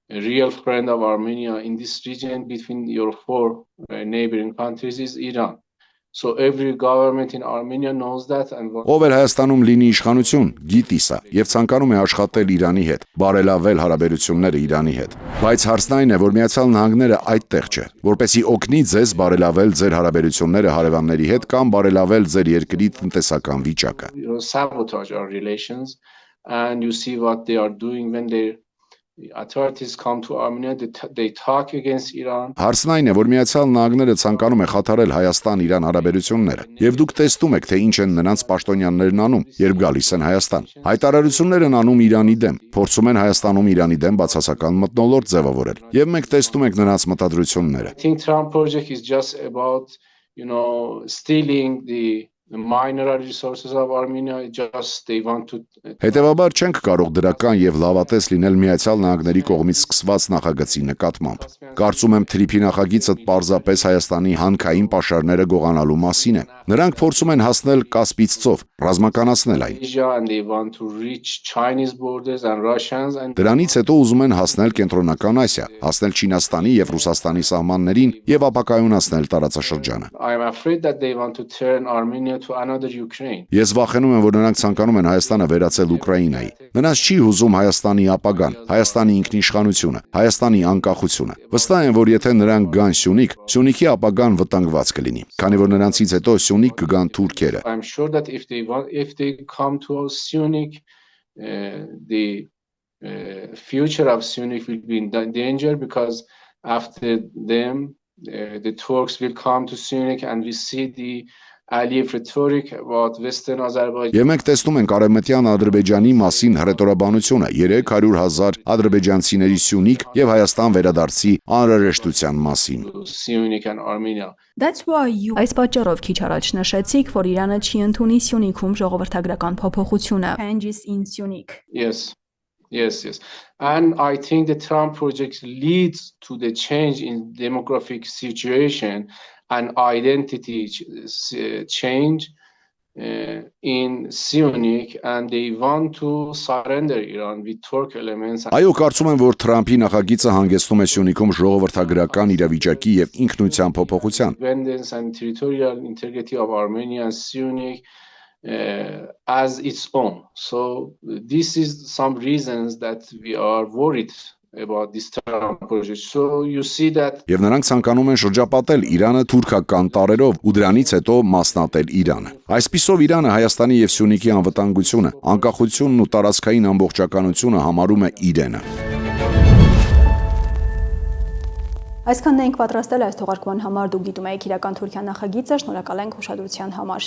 Speaker 10: real friend of Armenia in this region between your 4 neighboring countries is Iran. So every government in Armenia knows that and
Speaker 18: Ով էլ Հայաստանում լինի իշխանություն, գիտի սա եւ ցանկանում է աշխատել Իրանի հետ, բարելավել հարաբերությունները Իրանի հետ։ Բայց հարցն այն է, որ Միացյալ Նահանգները այդտեղ չէ, որպեսզի օգնի ձեզ բարելավել ձեր հարաբերությունները հարևանների հետ կամ բարելավել ձեր երկրի տնտեսական վիճակը։
Speaker 10: Sabotage our relations, and you see what they are doing when the authorities come to Armenia, they talk against Iran.
Speaker 18: Հարցն այն է, որ Միացյալ Նահանգները ցանկանում է խաթարել Հայաստան-Իրան հարաբերությունները, եւ դուք տեսնում եք, թե ինչ են նրանց պաշտոնյաներն անում, երբ գալիս են Հայաստան։ Հայտարարություններ են անում Իրանի դեմ, փորձում են Հայաստանում Իրանի դեմ բացասական մթնոլորտ ձևավորել, եւ մենք տեսնում ենք նրանց մտադրությունները։
Speaker 10: I think Trump project is just about, stealing the mineral resources of Armenia. Just they want to.
Speaker 18: Հետևաբար չենք կարող դրական եւ լավատես լինել Միացյալ Նահանգների կողմից սկսված նախագծի նկատմամբ։ Կարծում եմ Թրիփի նախագիծը պարզապես Հայաստանի հանքային պաշարները գողանալու մասին է։ Նրանք փորձում են հասնել Կասպից ծով, ռազմականացնել այն։
Speaker 10: And they want to reach Chinese borders and Russians and.
Speaker 18: Դրանից հետո ուզում են հասնել Կենտրոնական Ասիա, հասնել Չինաստանի եւ Ռուսաստանի սահմաններին եւ ապակայունացնել տարածաշրջանը։
Speaker 10: I am afraid that they want to turn Armenia to another Ukraine.
Speaker 18: Ես վախենում եմ, որ նրանք ցանկանում են Հայաստանը վերածել Ուկրաինայի։ Նրանց չի հուզում Հայաստանի ապագան, Հայաստանի ինքնիշխանությունը, Հայաստանի անկախությունը։ Վստահ եմ, որ եթե նրանք գան Սյունիք, Սյունիքի ապագան վտանգված կլինի, քանի որ նրանցից հետո Սյունիք կգան թուրքերը։
Speaker 10: I'm sure that if they come to Syunik, the future of Syunik will be in danger because after them the Turks will come to Syunik and we see the Aliyev rhetoric about Western Azerbaijan.
Speaker 18: Եվ մենք տեսնում ենք Արևմտյան Ադրբեջանի մասին հռետորաբանությունը 300,000 ադրբեջանցիների Սյունիք եւ Հայաստան վերադարձի անհրաժեշտության մասին։
Speaker 10: Syunik and Armenia.
Speaker 4: Այս պատճառով քիչ առաջ նշեցիք, որ Իրանը չի ընդունի Սյունիքում ժողովրդագրական փոփոխությունը։ Changes in Syunik.
Speaker 10: Yes. And I think the Trump project leads to the change in demographic situation and identity change in Syunik, and they want to surrender Iran with Turk elements.
Speaker 18: Այո, կարծում եմ, որ Թրամփի նախագիծը հանգեցնում է Սյունիքում ժողովրդագրական իրավիճակի եւ ինքնության փոփոխության։
Speaker 10: Independence and territorial integrity of Armenia and Syunik as its own. So this is some reasons that we are worried about this Trump project. So you see that.
Speaker 18: Եվ նրանք ցանկանում են շրջապատել Իրանը թուրքական տարերով ու դրանից հետո մասնատել Իրանը։ Այսպիսով Իրանը Հայաստանի եւ Սյունիքի անվտանգությունը, անկախությունն ու տարածքային ամբողջականությունը համարում է իրենը։
Speaker 4: Այսքանն ենք պատրաստել այս թողարկման համար։ Դուք դիտում եք իրական Թուրքիա նախագիծը։ Շնորհակալ ենք ուշադրության համար։